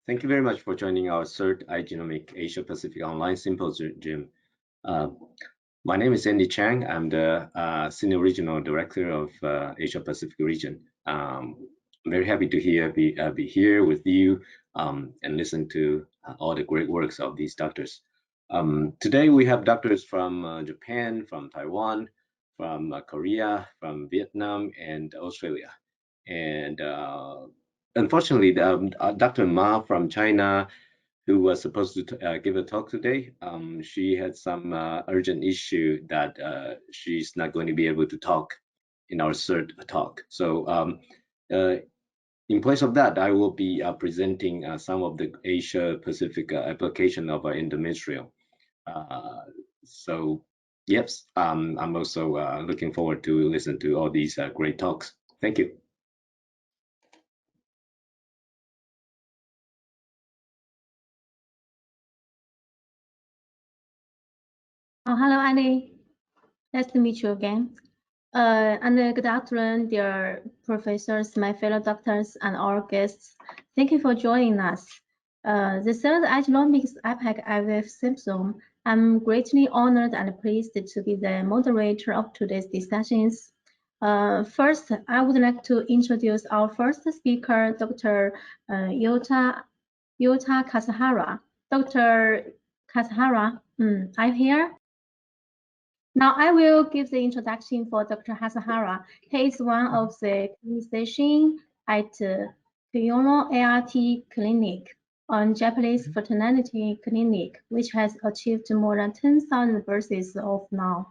Thank you very much for joining our third Igenomix Asia Pacific Online Symposium. Uh, my name is Andy Chang. I'm the Senior Regional Director of Asia Pacific region. I'm very happy to be here with you and listen to all the great works of these doctors. Today we have doctors from Japan, from Taiwan, from Korea, from Vietnam, and Australia. And unfortunately, Dr. Ma from China, who was supposed to give a talk today, she had some urgent issue that she's not going to be able to talk in our third talk. So uh, in place of that, I will be presenting some of the Asia Pacific application of endometrial. So yes, I'm also looking forward to listen to all these great talks. Thank you. Oh, hello, Andy. Nice to meet you again. And good afternoon, dear professors, my fellow doctors, and all guests. Thank you for joining us. The third Igenomix APAC IVF Symposium. I'm greatly honored and pleased to be the moderator of today's discussions. First, I would like to introduce our first speaker, Dr. Yuta Kasahara. Dr. Kasahara, are you here? Now I will give the introduction for Dr. Kasahara. He is one of the clinicians at Kyono ART Clinic, a Japanese fertility clinic, which has achieved more than 10,000 births of now.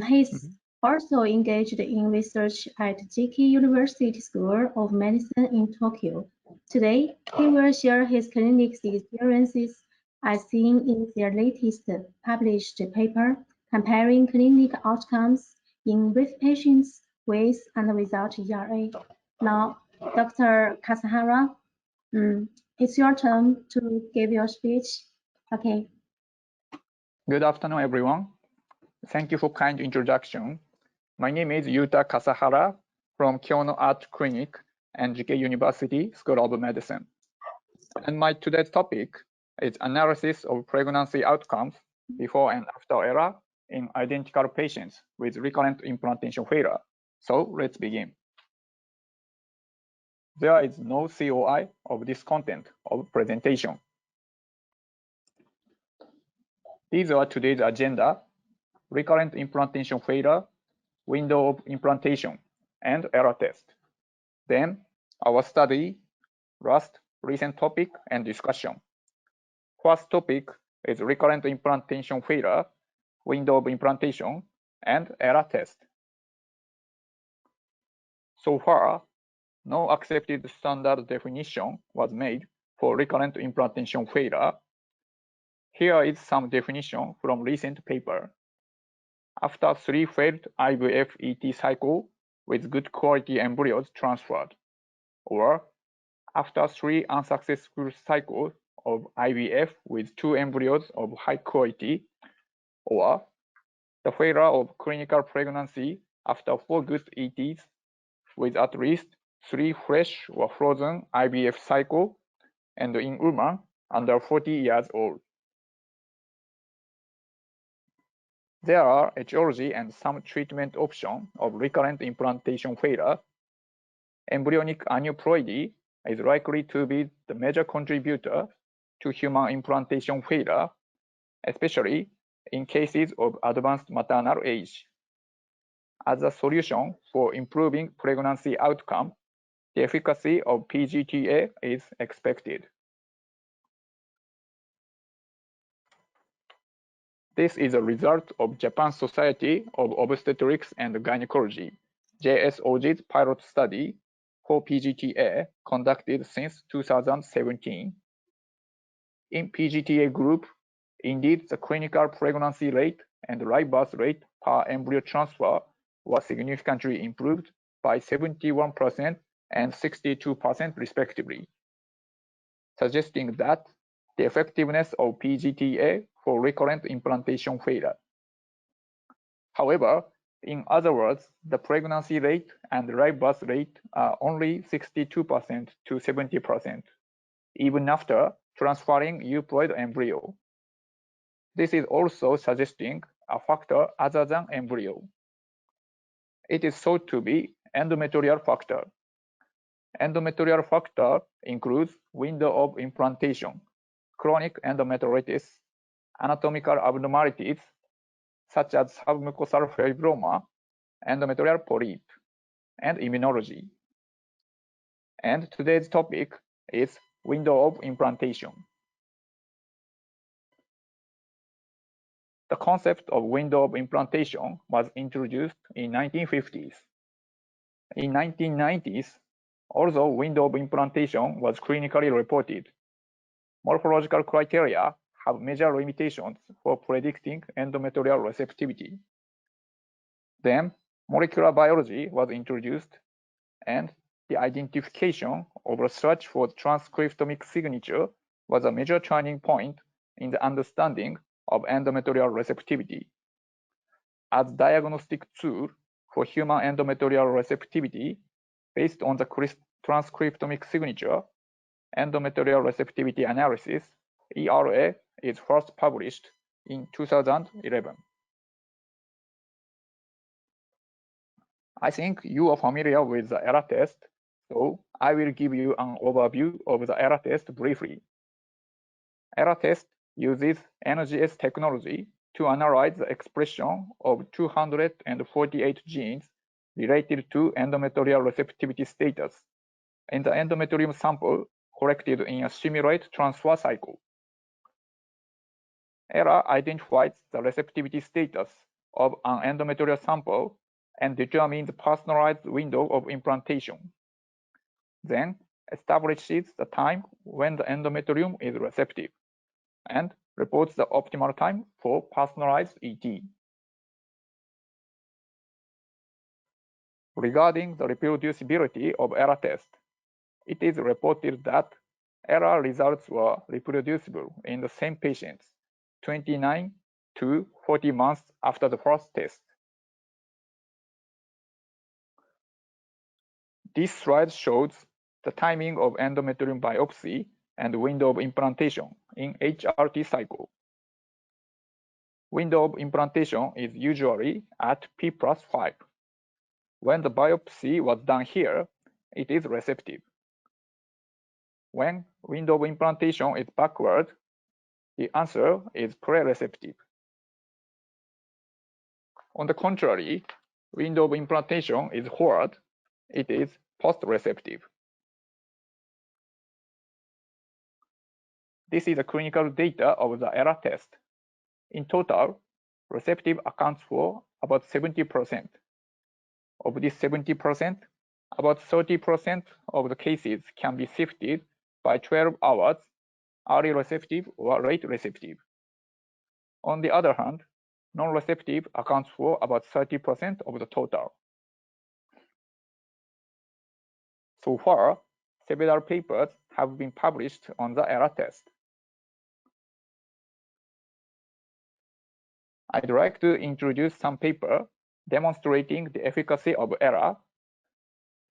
He's also engaged in research at Jikei University School of Medicine in Tokyo. Today, he will share his clinic's experiences as seen in their latest published paper comparing clinical outcomes in with patients with and without ERA. Now, Dr. Kasahara, it's your turn to give your speech. Okay. Good afternoon, everyone. Thank you for kind introduction. My name is Yuta KASAHARA from Kyono Art Clinic and Jikei University School of Medicine. And my today's topic is analysis of pregnancy outcomes before and after ERA in identical patients with recurrent implantation failure. So let's begin. There is no COI of this content of presentation. These are today's agenda: recurrent implantation failure, window of implantation, and ERA test. Then our study, last recent topic and discussion. First topic is recurrent implantation failure, window of implantation, and ERA test. So far, no accepted standard definition was made for recurrent implantation failure. Here is some definition from recent paper. After 3 failed IVF ET cycle with good quality embryos transferred, or after 3 unsuccessful cycles of IVF with 2 embryos of high quality, or the failure of clinical pregnancy after 4 good ETs with at least 3 fresh or frozen IVF cycle and in women under 40 years old. There are etiology and some treatment options of recurrent implantation failure. Embryonic aneuploidy is likely to be the major contributor to human implantation failure, especially in cases of advanced maternal age. As a solution for improving pregnancy outcome, the efficacy of PGTA is expected. This is a result of Japan Society of Obstetrics and Gynecology, JSOG's pilot study for PGTA conducted since 2017. In PGTA group, indeed the clinical pregnancy rate and live birth rate per embryo transfer was significantly improved by 71% and 62% respectively, suggesting that the effectiveness of PGTA for recurrent implantation failure. However, in other words, the pregnancy rate and live birth rate are only 62% to 70%. even after transferring euploid embryo. This is also suggesting a factor other than embryo. It is thought to be endometrial factor. Endometrial factor includes window of implantation, chronic endometritis, anatomical abnormalities such as submucosal fibroma, endometrial polyp, and immunology. And today's topic is window of implantation. The concept of window of implantation was introduced in 1950s. In 1990s, although window of implantation was clinically reported, morphological criteria have major limitations for predicting endometrial receptivity. Then, molecular biology was introduced, and the identification of a search for transcriptomic signature was a major turning point in the understanding of endometrial receptivity. As diagnostic tool for human endometrial receptivity based on the transcriptomic signature, endometrial receptivity analysis, ERA, is first published in 2011. I think you are familiar with the ERA test, so I will give you an overview of the ERA test briefly. ERA test uses NGS technology to analyze the expression of 248 genes related to endometrial receptivity status in the endometrium sample collected in a simulate transfer cycle. ERA identifies the receptivity status of an endometrial sample and determines the personalized window of implantation. Then establishes the time when the endometrium is receptive and reports the optimal time for personalized ET. Regarding the reproducibility of ERA test, it is reported that ERA results were reproducible in the same patients 29 to 40 months after the first test. This slide shows the timing of endometrium biopsy and window of implantation in HRT cycle. Window of implantation is usually at P+5. When the biopsy was done here, it is receptive. When window of implantation is backward, the answer is pre-receptive. On the contrary, window of implantation is forward, it is post-receptive. This is the clinical data of the ERA test. In total, receptive accounts for about 70%. Of this 70%, about 30% of the cases can be sifted by 12 hours, early receptive or late receptive. On the other hand, non-receptive accounts for about 30% of the total. So far, several papers have been published on the ERA test. I'd like to introduce some paper demonstrating the efficacy of ERA.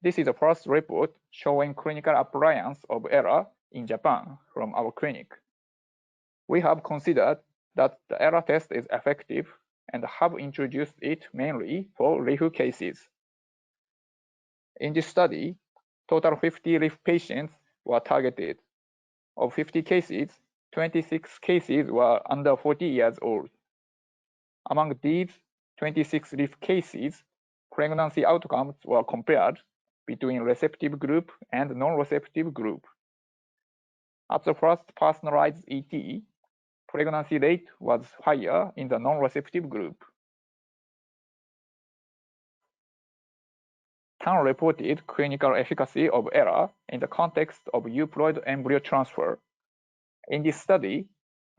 This is the first report showing clinical appliance of ERA in Japan from our clinic. We have considered that the ERA test is effective and have introduced it mainly for LIF cases. In this study, total 50 LIF patients were targeted. Of 50 cases, 26 cases were under 40 years old. Among these 26 LIF cases, pregnancy outcomes were compared between receptive group and non-receptive group. At the first personalized ET, pregnancy rate was higher in the non-receptive group. Tan reported clinical efficacy of ERA in the context of euploid embryo transfer. In this study,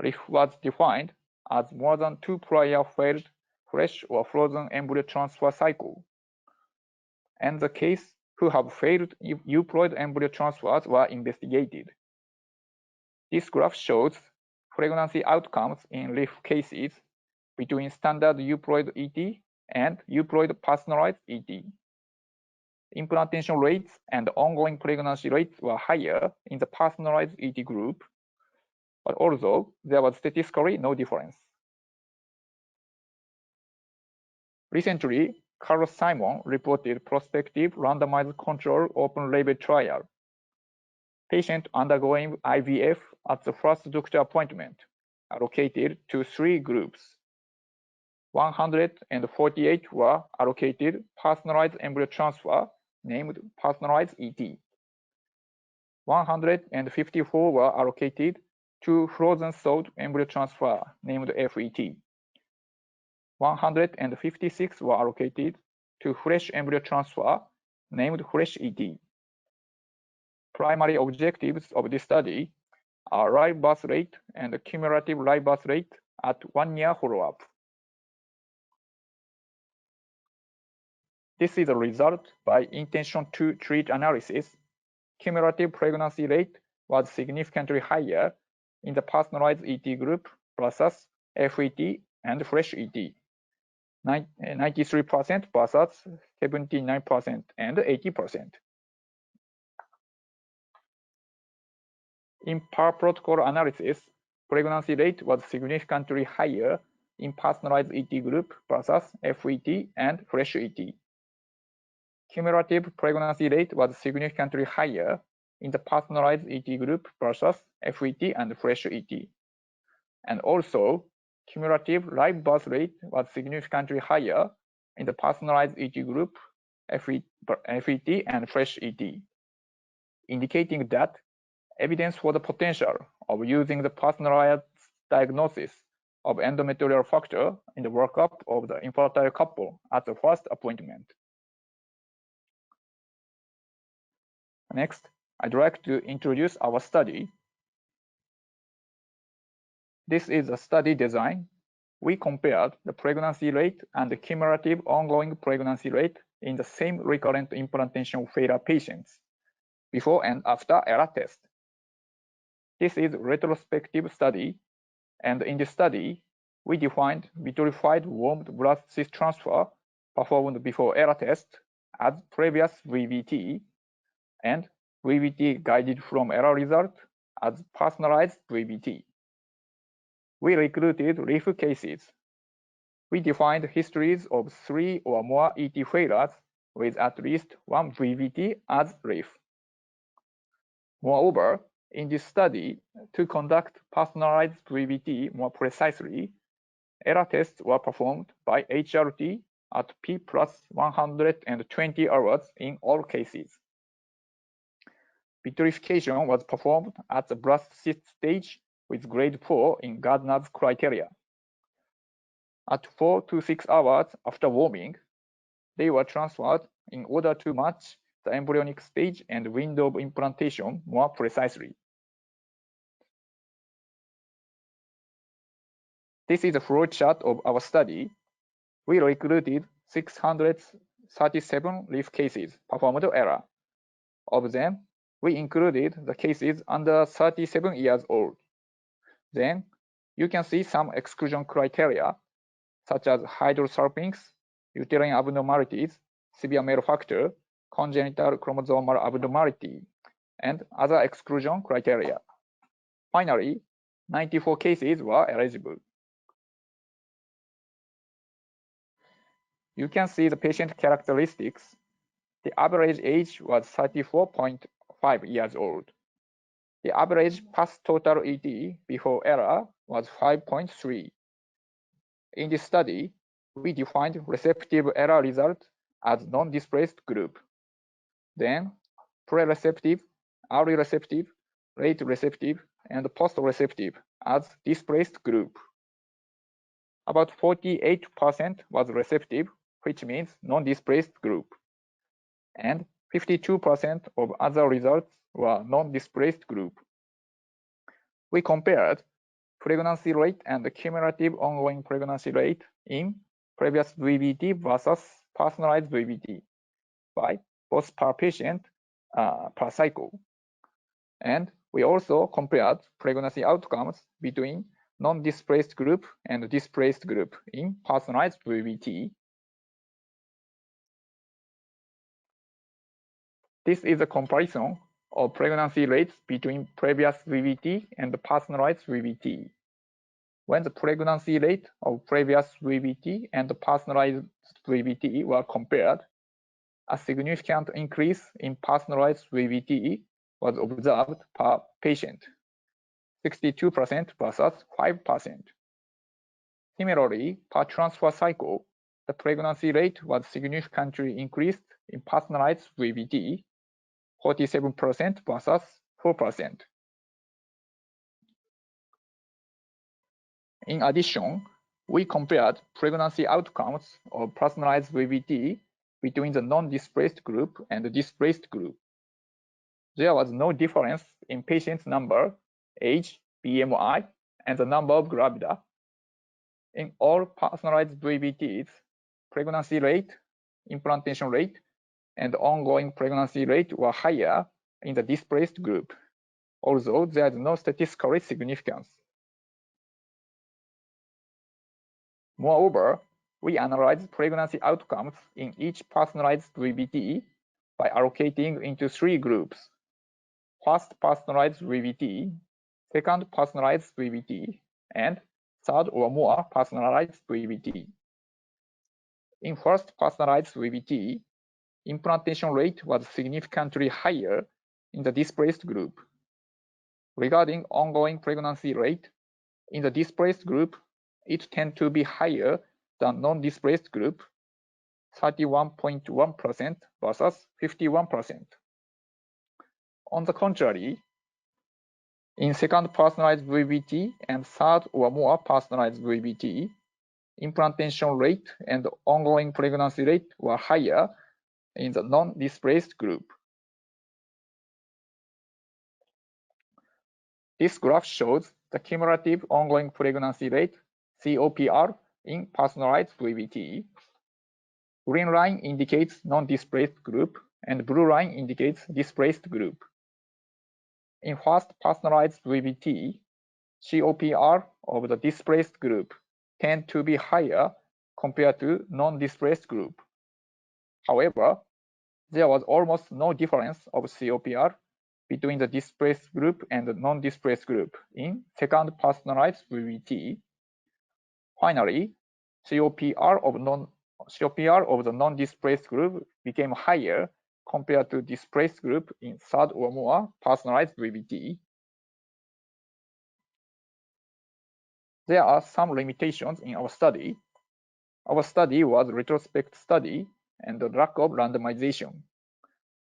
LIF was defined as more than 2 prior failed fresh or frozen embryo transfer cycle, and the case who have failed euploid embryo transfers were investigated. This graph shows pregnancy outcomes in LIF cases between standard euploid ET and euploid personalized ET. implantation rates and ongoing pregnancy rates were higher in the personalized ET group, but although there was statistically no difference. Recently, Carlos Simon reported prospective randomized control open-label trial. Patients undergoing IVF at the first doctor appointment allocated to 3 groups. 148 were allocated personalized embryo transfer, named personalized ET. 154 were allocated to frozen thawed embryo transfer, named FET. 156 were allocated to fresh embryo transfer, named fresh ET. Primary objectives of this study are live birth rate and cumulative live birth rate at 1-year follow-up. This is a result by intention to treat analysis. Cumulative pregnancy rate was significantly higher in the personalized ET group versus FET and fresh ET, 93% versus 79% and 80%. In per protocol analysis, pregnancy rate was significantly higher in personalized ET group versus FET and fresh ET. Cumulative pregnancy rate was significantly higher in the personalized ET group versus FET and fresh ET. And also, cumulative live birth rate was significantly higher in the personalized ET group, FET and fresh ET, indicating that evidence for the potential of using the personalized diagnosis of endometrial factor in the workup of the infertile couple at the first appointment. Next, I'd like to introduce our study. This is a study design. We compared the pregnancy rate and the cumulative ongoing pregnancy rate in the same recurrent implantation failure patients before and after ERA test. This is a retrospective study, and in the study, we defined vitrified warmed blood cyst transfer performed before ERA test as previous VBT, and VBT guided from ERA result as personalized VBT. We recruited RIF cases. We defined histories of 3 or more ET failures with at least 1 VBT as RIF. Moreover, in this study, to conduct personalized VBT more precisely, ERA tests were performed by HRT at P plus 120 hours in all cases. Vitrification was performed at the blood cyst stage with grade 4 in Gardner's criteria. At 4 to 6 hours after warming, they were transferred in order to match the embryonic stage and window of implantation more precisely. This is a flowchart of our study. We recruited 637 RIF cases performed ERA. Of them, we included the cases under 37 years old. Then, you can see some exclusion criteria, such as hydrosalpinx, uterine abnormalities, severe male factor, congenital chromosomal abnormality, and other exclusion criteria. Finally, 94 cases were eligible. You can see the patient characteristics. The average age was 34.5 years old. The average past total ET before ERA was 5.3. In this study, we defined receptive ERA result as non-displaced group. Then, pre-receptive, early receptive, late receptive, and post-receptive as displaced group. About 48% was receptive, which means non-displaced group, and 52% of other results were non-displaced group. We compared pregnancy rate and the cumulative ongoing pregnancy rate in previous VBT versus personalized VBT by both per patient per cycle. And we also compared pregnancy outcomes between non-displaced group and displaced group in personalized VBT. This is a comparison of pregnancy rates between previous VBT and the personalized VBT. When the pregnancy rate of previous VBT and the personalized VBT were compared, a significant increase in personalized VBT was observed per patient, 62% versus 5%. Similarly, per transfer cycle, the pregnancy rate was significantly increased in personalized VBT, 47% versus 4%. In addition, we compared pregnancy outcomes of personalized VBT between the non-displaced group and the displaced group. There was no difference in patients' number, age, BMI, and the number of gravida. In all personalized VBTs, pregnancy rate, implantation rate, and ongoing pregnancy rate were higher in the displaced group, although there is no statistical significance. Moreover, we analyzed pregnancy outcomes in each personalized VBT by allocating into 3 groups: first personalized VBT, second personalized VBT, and third or more personalized VBT. In first personalized VBT, implantation rate was significantly higher in the displaced group. Regarding ongoing pregnancy rate, in the displaced group, it tends to be higher than non-displaced group, 31.1% versus 51%. On the contrary, in second personalized VBT and third or more personalized VBT, implantation rate and ongoing pregnancy rate were higher in the non-displaced group. This graph shows the cumulative ongoing pregnancy rate, COPR, in personalized VBT. Green line indicates non-displaced group, and blue line indicates displaced group. In first personalized VBT, COPR of the displaced group tend to be higher compared to non-displaced group. However, there was almost no difference of COPR between the displaced group and the non-displaced group in second personalized VBT. Finally, COPR of the non-displaced group became higher compared to displaced group in third or more personalized VBT. There are some limitations in our study. Our study was a retrospective study and the lack of randomization.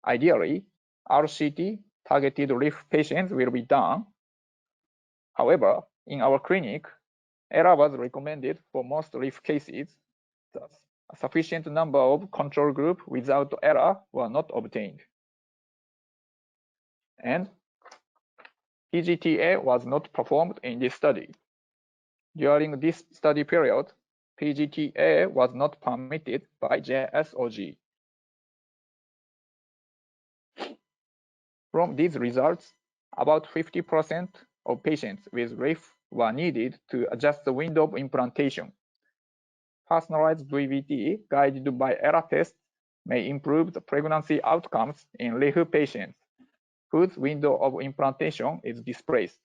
Ideally, RCT targeted RIF patients will be done. However, in our clinic, error was recommended for most RIF cases. Thus, a sufficient number of control group without error were not obtained. And PGTA was not performed in this study. During this study period, PGTA was not permitted by JSOG. From these results, about 50% of patients with RIF were needed to adjust the window of implantation. Personalized VBT guided by error tests may improve the pregnancy outcomes in RIF patients whose window of implantation is displaced,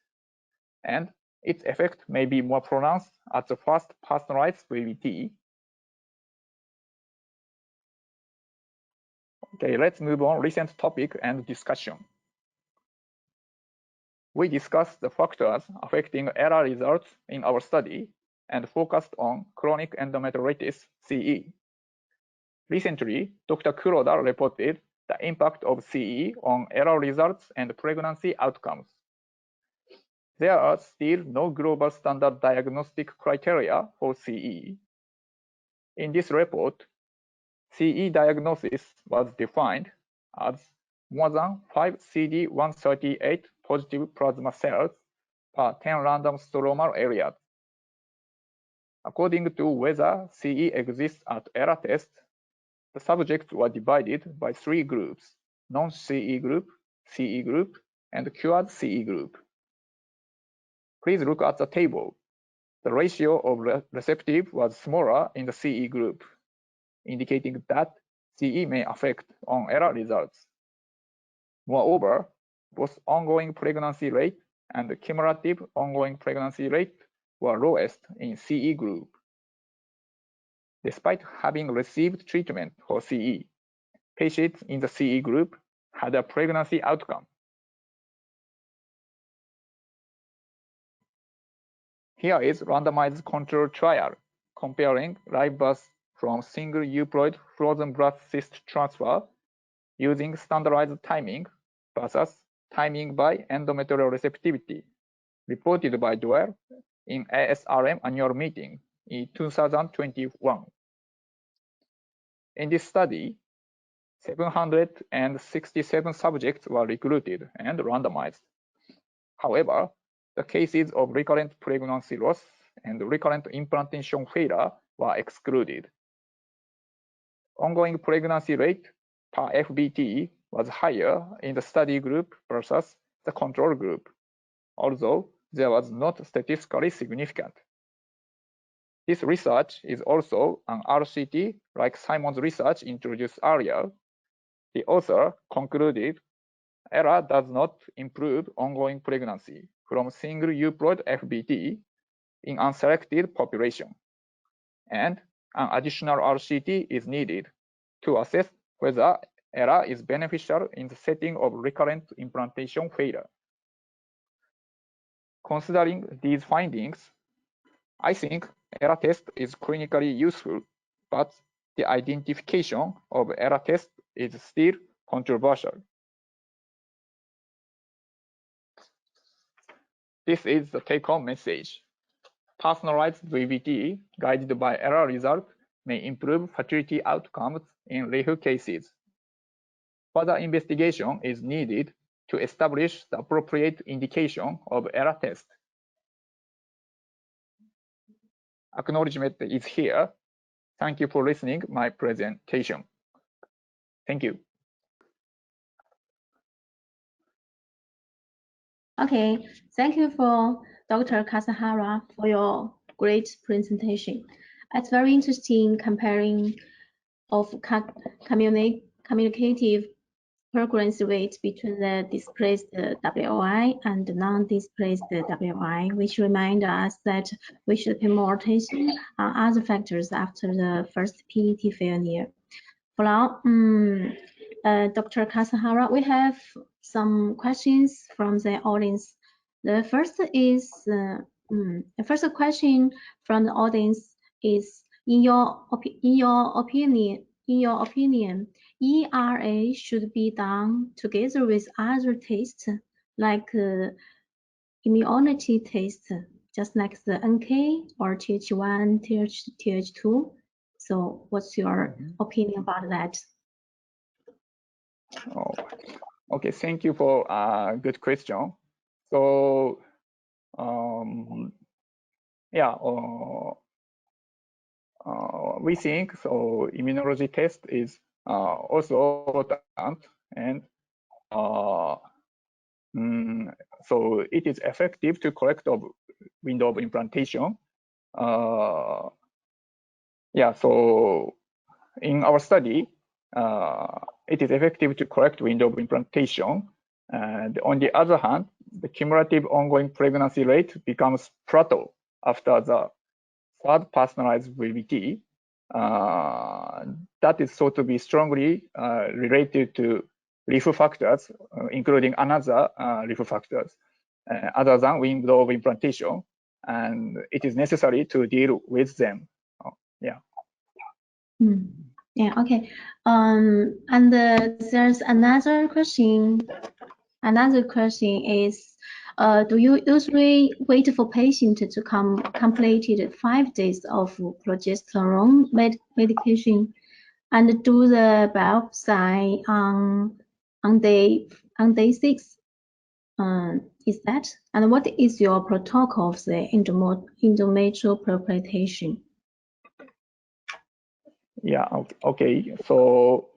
and its effect may be more pronounced at the first personalized VBT. Okay, let's move on recent topic and discussion. We discussed the factors affecting error results in our study and focused on chronic endometriosis, CE. Recently, Dr. Kuroda reported the impact of CE on error results and pregnancy outcomes. There are still no global standard diagnostic criteria for CE. In this report, CE diagnosis was defined as more than 5 CD138 positive plasma cells per 10 random stromal areas. According to whether CE exists at error test, the subjects were divided by 3 groups: non-CE group, CE group, and cured CE group. Please look at the table. The ratio of receptive was smaller in the CE group, indicating that CE may affect on error results. Moreover, both ongoing pregnancy rate and the cumulative ongoing pregnancy rate were lowest in CE group. Despite having received treatment for CE, patients in the CE group had a pregnancy outcome. Here is randomized control trial comparing live birth from single euploid frozen blood cyst transfer using standardized timing versus timing by endometrial receptivity, reported by Doyle in ASRM annual meeting in 2021. In this study, 767 subjects were recruited and randomized. However, the cases of recurrent pregnancy loss and recurrent implantation failure were excluded. Ongoing pregnancy rate per FBT was higher in the study group versus the control group, although there was not statistically significant. This research is also an RCT like Simon's research introduced earlier. The author concluded ERA does not improve ongoing pregnancy from single euploid FBT in unselected population, and an additional RCT is needed to assess whether ERA is beneficial in the setting of recurrent implantation failure. Considering these findings, I think ERA test is clinically useful, but the identification of ERA test is still controversial. This is the take-home message. Personalized VBT guided by ERA result may improve fertility outcomes in RIF cases. Further investigation is needed to establish the appropriate indication of ERA test. Acknowledgement is here. Thank you for listening my presentation. Thank you. Okay, thank you for Dr. Kasahara for your great presentation. It's very interesting comparing of communicative pregnancy rate between the displaced WI and non-displaced WI, which remind us that we should pay more attention on other factors after the first PET failure. For now, Dr. Kasahara, we have some questions from the audience. The first is the first question from the audience is: in your opinion, ERA should be done together with other tests like immunity tests, just like the NK or Th1, Th2. So, what's your opinion about that? Oh, okay, thank you for a good question. So, yeah, we think so. Immunology test is also important, and so it is effective to correct the window of implantation. Yeah, so in our study, it is effective to correct window of implantation. And on the other hand, the cumulative ongoing pregnancy rate becomes plateau after the third personalized VBT. That is thought to be strongly related to RIF factors, including another RIF factors other than window of implantation, and it is necessary to deal with them. Yeah. Yeah. Okay. And there's another question. Another question is, do you usually wait for patient to completed 5 days of progesterone medication and do the biopsy on day 6? Is that? And what is your protocol of the endometrial preparation? Yeah. Okay. So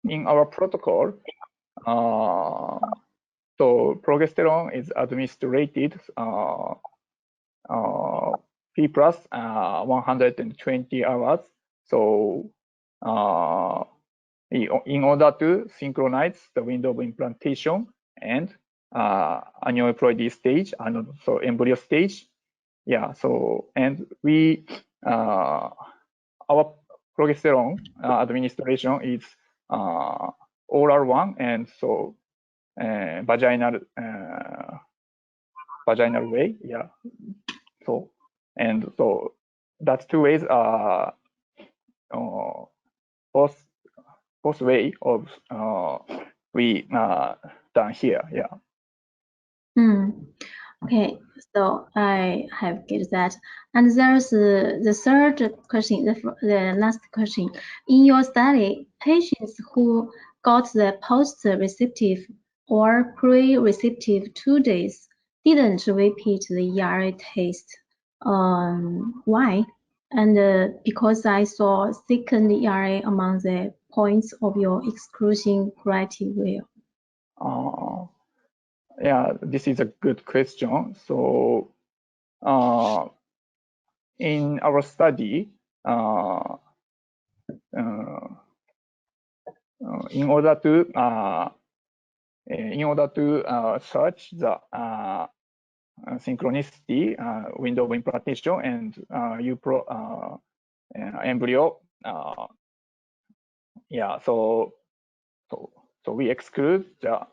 in our protocol, so progesterone is administered P plus 120 hours. So in order to synchronize the window of implantation and aneuploidy stage, and so embryo stage. Yeah, so, and we, our progesterone administration is oral one, and so vaginal way. Yeah, so, and so that's two ways both way of we done here. Yeah. Okay, so I have get that. And there's the third question, the last question. In your study, patients who got the post-receptive or pre-receptive 2 days didn't repeat the ERA test. Why? And because I saw second ERA among the points of your exclusion criteria. Yeah, this is a good question. So, in our study, in order to search the synchronicity window of implantation and embryo, yeah, so we exclude the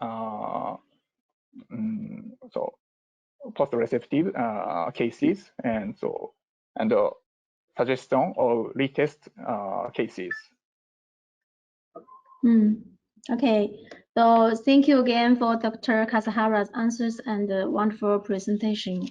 so post-receptive cases, and suggestion of retest cases. Okay, so thank you again for Dr. Kasahara's answers and wonderful presentation.